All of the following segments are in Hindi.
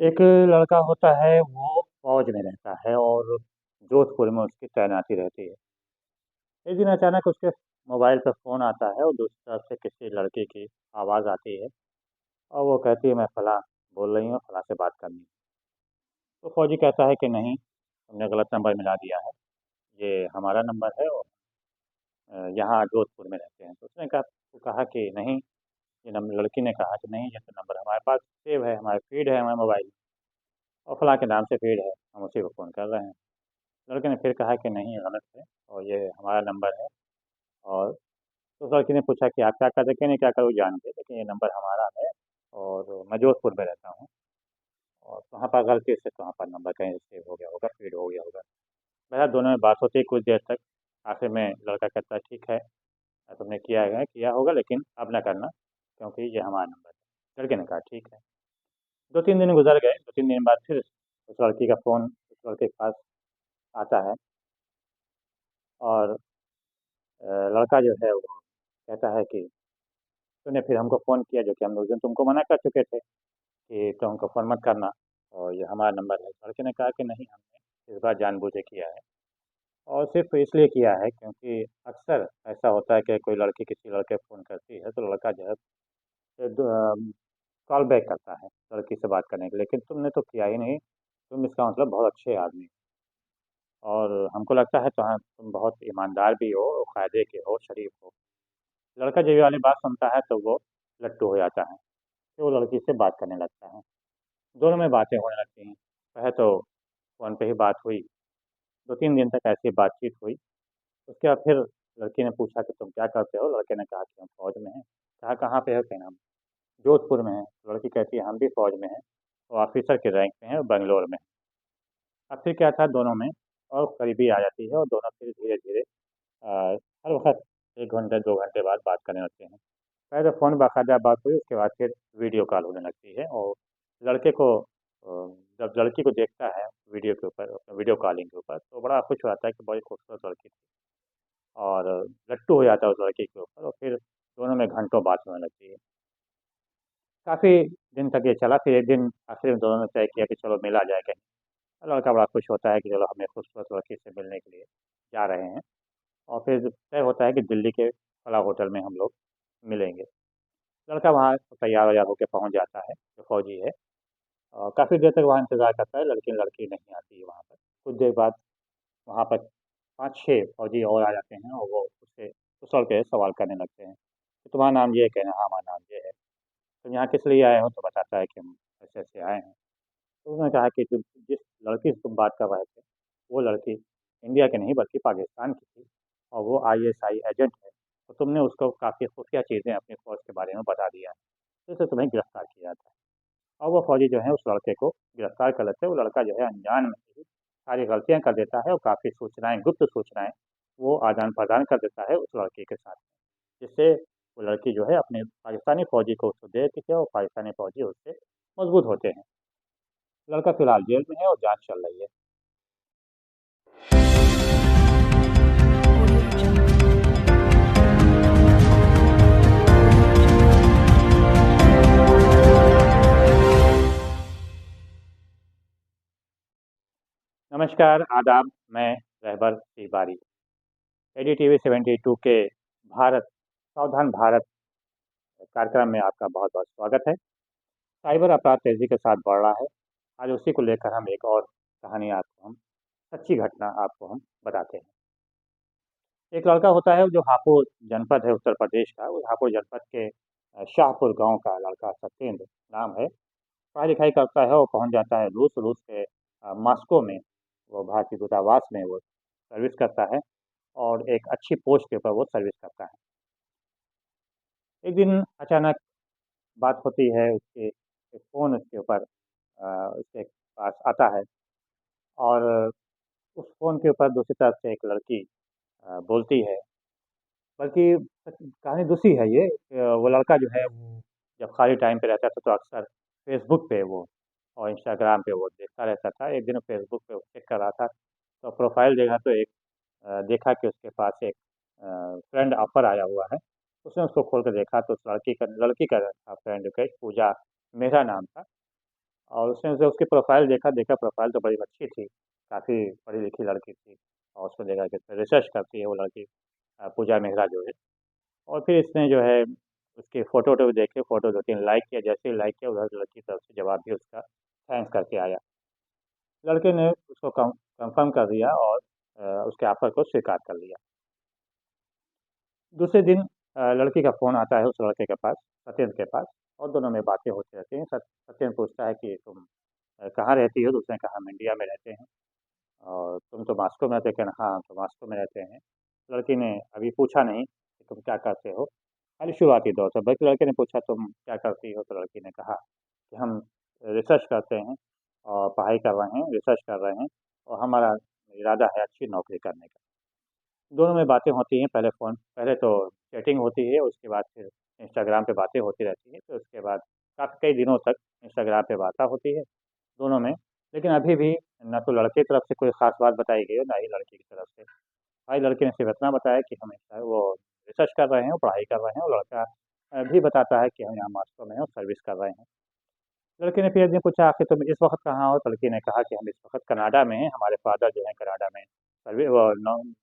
एक लड़का होता है वो फ़ौज में रहता है और जोधपुर में उसकी तैनाती रहती है। एक दिन अचानक उसके मोबाइल पे फ़ोन आता है और दूसरी तरफ से किसी लड़के की आवाज़ आती है और वो कहती है मैं फलाँ बोल रही हूँ, फलाँ से बात करनी है। तो फ़ौजी कहता है कि नहीं, तुमने गलत नंबर मिला दिया है, ये हमारा नंबर है और यहाँ जोधपुर में रहते हैं। तो उसने कहा कि नहीं, ये नंबर लड़की ने कहा कि नहीं, ये तो नंबर हमारे पास सेव है, हमारे फ़ीड है हमारे मोबाइल में और फलाँ के नाम से फ़ीड है, हम उसी को फ़ोन कर रहे हैं। लड़के ने फिर कहा कि नहीं, ये गलत है और ये हमारा नंबर है। और तो उस लड़के ने पूछा कि आप क्या करते, कि नहीं क्या करूँ जान के, लेकिन ये नंबर हमारा है और मैं जोधपुर में रहता हूँ और वहाँ पर गलती से वहाँ पर नंबर कहीं सेव हो गया होगा, फीड हो गया होगा। बहरहाल दोनों में बात होती है कुछ देर तक। आखिर में लड़का कहता है ठीक है, तुमने किया होगा लेकिन अब ना करना, क्योंकि ये हमारा नंबर है। लड़के ने कहा ठीक है। 2-3 दिन गुजर गए, 2-3 दिन बाद फिर उस लड़की का फ़ोन उस लड़के के पास आता है और लड़का जो है वो कहता है कि तूने फिर हमको फ़ोन किया, जो कि हम उस दिन तुमको मना कर चुके थे कि तुम हमको फ़ोन मत करना और ये हमारा नंबर है। लड़के ने कहा कि नहीं, हमने इस बार जानबूझ के किया है और सिर्फ़ इसलिए किया है क्योंकि अक्सर ऐसा होता है कि कोई लड़की किसी लड़के को फ़ोन करती है तो लड़का जो है कॉल बैक करता है लड़की से बात करने के लिए, लेकिन तुमने तो किया ही नहीं। तुम इसका मतलब बहुत अच्छे आदमी हो और हमको लगता है तो हाँ, तुम बहुत ईमानदार भी हो, कायदे के हो, शरीफ हो। लड़का जब ये वाली बात सुनता है तो वो लट्टू हो जाता है, फिर वो लड़की से बात करने लगता है। दोनों में बातें होने लगती हैं। पहले तो फ़ोन पे ही बात हुई, 2-3 दिन तक ऐसी बातचीत हुई। उसके बाद फिर लड़की ने पूछा कि तुम क्या करते हो? लड़के ने कहा कि हम फ़ौज में हैं। कहा कहाँ पे हो? कहना हम जोधपुर में हैं। लड़की कहती है हम भी फ़ौज में हैं और ऑफ़िसर के रैंक में हैं और बैंगलोर में हैं। अब फिर क्या था दोनों में और करीबी आ जाती है और दोनों फिर धीरे-धीरे हर वक़्त 1 घंटे 2 घंटे बाद बात करने लगते हैं। पहले तो फ़ोन बाकायदा बात हुई, उसके बाद फिर वीडियो कॉल होने लगती है और लड़के को जब लड़की को देखता है वीडियो के ऊपर, वीडियो कॉलिंग के ऊपर, तो बड़ा खुश हो जाता है कि बड़ी खूबसूरत लड़की थी और लट्टू हो जाता है उस लड़की के ऊपर और फिर दोनों में घंटों बात होने लगती है। काफ़ी दिन तक ये चला, फिर एक दिन आखिर में दोनों ने तय किया कि चलो मिला जाए कहीं। लड़का बड़ा खुश होता है कि चलो हम एक खूबसूरत लड़की से मिलने के लिए जा रहे हैं और फिर तय होता है कि दिल्ली के फलाँ होटल में हम लोग मिलेंगे। लड़का वहाँ तैयार-वैयार होके पहुँच जाता है, जो फ़ौजी है और काफ़ी देर तक वहाँ इंतज़ार करता है, लेकिन लड़की नहीं आती है वहाँ पर। कुछ देर बाद वहाँ पर 5-6 फ़ौजी और आ जाते हैं और वो उससे उस लड़के से सवाल करने लगते हैं कि तुम्हारा नाम ये है? कहना हाँ, हमारा नाम ये है। तुम यहाँ किस लिए आए हो? तो बताता है कि हम ऐसे-ऐसे आए हैं। तो उसने कहा कि जिस लड़की से तुम बात कर रहे थे, वो लड़की इंडिया की नहीं बल्कि पाकिस्तान की थी और वो आईएसआई एजेंट है। तो तुमने उसको काफ़ी खुफ़िया चीज़ें अपनी फ़ौज के बारे में बता दिया है, तो इसलिए तुम्हें गिरफ़्तार किया जाता है। और वो फ़ौजी जो है उस लड़के को गिरफ़्तार कर लेते हैं। वो लड़का जो है अनजान में ही सारी गलतियाँ कर देता है और काफ़ी सूचनाएँ, गुप्त सूचनाएँ वो आदान-प्रदान कर देता है उस लड़के के साथ, जिससे वो लड़की जो है अपने पाकिस्तानी फ़ौजी को उसको दे देती है और पाकिस्तानी फ़ौजी उससे मज़बूत होते हैं। लड़का फ़िलहाल जेल में है और जाँच चल रही है। नमस्कार, आदाब, मैं रहबर तिवारी। एडीटीवी 72 के भारत सावधान भारत कार्यक्रम में आपका बहुत-बहुत स्वागत है। साइबर अपराध तेज़ी के साथ बढ़ रहा है। आज उसी को लेकर हम एक और कहानी आपको हम सच्ची घटना आपको हम बताते हैं। एक लड़का होता है जो हापुड़ जनपद है उत्तर प्रदेश का, वो हापुड़ जनपद के शाहपुर गाँव का लड़का सत्येंद्र नाम है। पढ़ाई-लिखाई करता है और पहुँच जाता है रूस। रूस के मॉस्को में वो भारतीय दूतावास में वो सर्विस करता है और एक अच्छी पोस्ट के ऊपर वो सर्विस करता है। एक दिन अचानक बात होती है, उसके एक फ़ोन उसके ऊपर उसके पास आता है और उस फ़ोन के ऊपर दूसरी तरफ से एक लड़की बोलती है। बल्कि कहानी दूसरी है ये। वो लड़का जो है वो जब खाली टाइम पे रहता था तो अक्सर फ़ेसबुक पे वो और इंस्टाग्राम पे वो देखता रहता था। एक दिन फ़ेसबुक पे वो चेक कर रहा था, तो प्रोफ़ाइल देखा तो देखा कि उसके पास एक फ्रेंड ऑफ़र आया हुआ है। उसने उसको खोल के देखा तो उस लड़की का था फ्रेंड रिक्वेस्ट, पूजा मेहरा नाम था और उसने जो उसकी प्रोफ़ाइल देखा प्रोफ़ाइल तो बड़ी अच्छी थी, काफ़ी पढ़ी-लिखी लड़की थी और उसको देखा कि रिसर्च करती है वो लड़की पूजा मेहरा जो है। और फिर इसने जो है उसके फ़ोटो-वोटो भी देखे, फ़ोटो 2-3 लाइक किया, जैसे ही लाइक किया उधर लड़की की तरफ से जवाब भी उसका थैंक्स करके आया। लड़के ने उसको कन्फर्म कर दिया और उसके ऑफ़र को स्वीकार कर लिया। दूसरे दिन लड़की का फ़ोन आता है उस लड़के के पास, सत्येंद्र के पास और दोनों में बातें होती रहती हैं। सत्येंद्र पूछता है कि तुम कहाँ रहती हो? तो उसने कहा हम इंडिया में रहते हैं और तुम तो मॉस्को में रहते हो? कहना हाँ, हम तो मॉस्को में रहते हैं। लड़की ने अभी पूछा नहीं कि तुम क्या करते हो? खाली शुरुआती दौर से बल्कि लड़के ने पूछा तुम क्या करती हो? तो लड़की ने कहा कि हम रिसर्च करते हैं और पढ़ाई कर रहे हैं, रिसर्च कर रहे हैं और हमारा इरादा है अच्छी नौकरी करने का। दोनों में बातें होती हैं, पहले तो चैटिंग होती है, उसके बाद फिर इंस्टाग्राम पे बातें होती रहती हैं, फिर उसके बाद काफ़ी कई दिनों तक इंस्टाग्राम पे वार्ता होती है दोनों में। लेकिन अभी भी ना तो लड़के की तरफ से कोई ख़ास बात बताई गई है, ना ही लड़की की तरफ से। भाई लड़के ने सिर्फ़ इतना बताया कि हम वो रिसर्च कर रहे हैं, वो पढ़ाई कर रहे हैं और लड़का भी बताता है कि हम यहाँ मॉस्को में हैं और सर्विस कर रहे हैं। लड़के ने फिर एक दिन पूछा आखिर तुम इस वक़्त कहाँ हो? तो लड़की ने कहा कि हम इस वक़्त कनाडा में हैं, हमारे फ़ादर जो हैं कनाडा में वो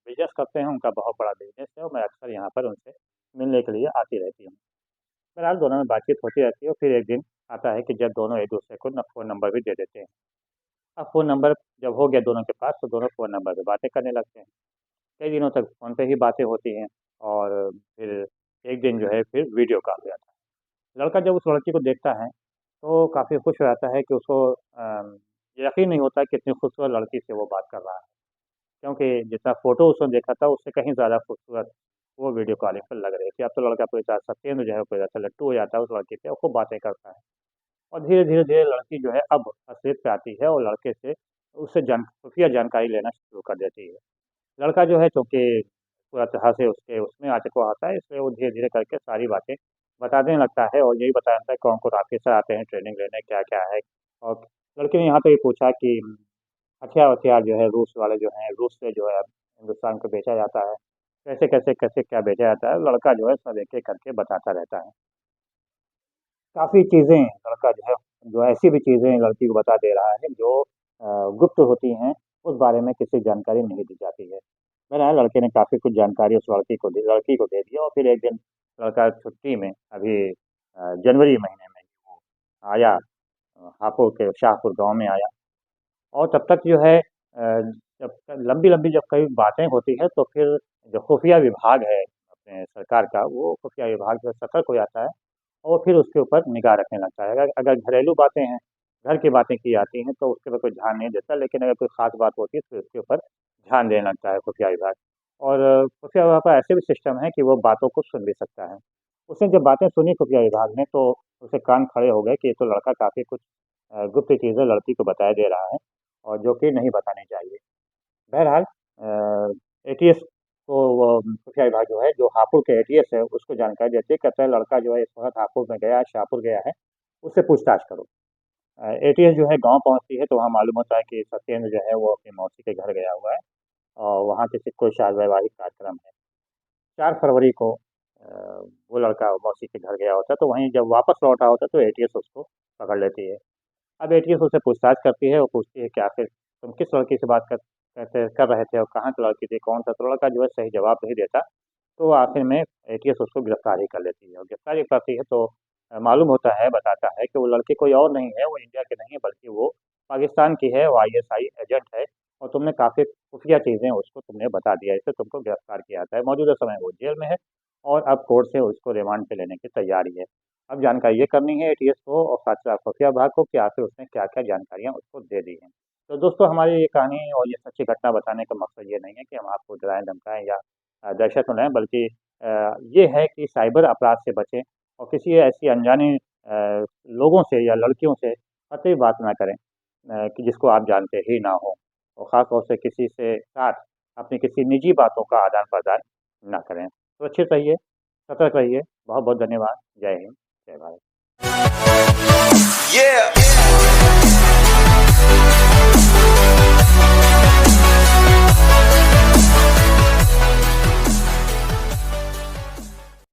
बिज़नेस करते हैं, उनका बहुत बड़ा बिज़नेस है और मैं अक्सर यहाँ पर उनसे मिलने के लिए आती रहती हूँ। बहरहाल दोनों में बातचीत होती रहती है और फिर एक दिन आता है कि जब दोनों एक-दूसरे को ना फ़ोन नंबर भी दे देते हैं। अब फ़ोन नंबर जब हो गया दोनों के पास तो दोनों फ़ोन नंबर पे बातें करने लगते हैं। कई दिनों तक फ़ोन पे ही बातें होती हैं और फिर एक दिन जो है फिर वीडियो कॉल पे आता है। लड़का जब उस लड़की को देखता है तो काफ़ी खुश हो जाता है कि उसको यकीन नहीं होता कि इतनी खूबसूरत लड़की से वो बात कर रहा है। क्योंकि जितना फ़ोटो उसने देखा था उससे कहीं ज़्यादा खूबसूरत वो वीडियो कॉलिंग पे लग रही थी। अब तो लड़का पूरी तरह सत्येंद्र जो है पूरी तरह से लट्टू हो जाता है उस लड़की पे और खूब बातें करता है। और धीरे-धीरे लड़की जो है अब असलियत पे आती है और लड़के से उससे खुफिया जानकारी लेना शुरू कर देती है। लड़का जो है चूँकि पूरा तरह से उसके उसमें आ चुका होता है इसलिए वो धीरे-धीरे करके सारी बातें बता देने लगता है और यही बता देता है कौन-कौन ऑफ़िसर आते हैं ट्रेनिंग लेने, क्या-क्या है। और लड़के ने यहाँ पे ये पूछा कि हथियार-वथियार जो है रूस वाले जो हैं, रूस से जो है अब हिंदुस्तान को बेचा जाता है। कैसे क्या बेचा जाता है, लड़का जो है सब एक-एक करके बताता रहता है। काफ़ी चीज़ें लड़का जो है, जो ऐसी भी चीज़ें लड़की को बता दे रहा है जो गुप्त होती हैं, उस बारे में किसी जानकारी नहीं दी जाती है। बहरहाल लड़के ने काफ़ी कुछ जानकारी उस लड़की को दे दी और फिर एक दिन लड़का छुट्टी में अभी जनवरी महीने में वो आया हापुड़ के शाहपुर गाँव में आया और तब तक जो है जब लंबी-लंबी जब कई बातें होती हैं तो फिर जो खुफिया विभाग है अपने सरकार का, वो खुफिया विभाग जो है सतर्क हो जाता है और फिर उसके ऊपर निगाह रखने लगता है। अगर अगर घरेलू बातें हैं, घर की बातें की जाती हैं तो उसके ऊपर कोई ध्यान नहीं देता, लेकिन अगर कोई ख़ास बात होती है तो फिर उसके ऊपर ध्यान देने लगता है खुफिया विभाग। और खुफिया विभाग का ऐसे भी सिस्टम है कि वो बातों को सुन भी सकता है। उसने जब बातें सुनी खुफिया विभाग ने तो उसके कान खड़े हो गए कि ये तो लड़का काफ़ी कुछ गुप्त चीज़ें लड़की को बताए दे रहा है और जो कि नहीं बतानी चाहिए। बहरहाल एटीएस को वो खुफिया विभाग जो है, जो हापुड़ के एटीएस है, उसको जानकारी देते हैं, कहता है लड़का जो है इस वक़्त हापुड़ में गया है, शाहपुर गया है, उससे पूछताछ करो। एटीएस जो है गाँव पहुँचती है तो वहाँ मालूम होता है कि सत्येंद्र जो है वो अपनी मौसी के घर गया हुआ है और वहाँ किसी कोई शायद वैवाहिक कार्यक्रम है। 4 फरवरी को वो लड़का मौसी के घर गया होता है, तो वहीं जब वापस लौटा होता है तो एटीएस उसको पकड़ लेती है। अब एटीएस उससे पूछताछ करती है और पूछती है कि आखिर तुम किस लड़की से बात कर रहे थे और कहाँ की लड़की थी, कौन था? तो लड़का जो है सही जवाब नहीं देता, तो आखिर में एटीएस उसको गिरफ्तार ही कर लेती है और गिरफ्तार करती है तो मालूम होता है, बताता है कि वो लड़की कोई और नहीं है, वो इंडिया की नहीं है बल्कि वो पाकिस्तान की है, वो आईएसआई एजेंट है और तुमने काफ़ी खुफिया चीज़ें उसको तुमने बता दिया, इसलिए तुमको गिरफ्तार किया जाता है। मौजूदा समय वो जेल में है और अब कोर्ट से उसको रिमांड पे लेने की तैयारी है। अब जानकारी ये करनी है एटीएस को और साथ-साथ खुफिया विभाग को कि आखिर उसने क्या-क्या जानकारियाँ उसको दे दी हैं। तो दोस्तों हमारी ये कहानी और ये सच्ची घटना बताने का मकसद ये नहीं है कि हम आपको डराएँ-धमकाएँ या दहशत में डालें बल्कि ये है कि साइबर अपराध से बचें और किसी ऐसी अनजाने लोगों से या लड़कियों से कतई बात ना करें कि जिसको आप जानते ही ना हों और ख़ास तौर से किसी से साथ अपनी किसी निजी बातों का आदान-प्रदान ना करें। सुरक्षित रहिए, सतर्क रहिए। बहुत-बहुत धन्यवाद। जय हिंद, जय भारत। Yeah.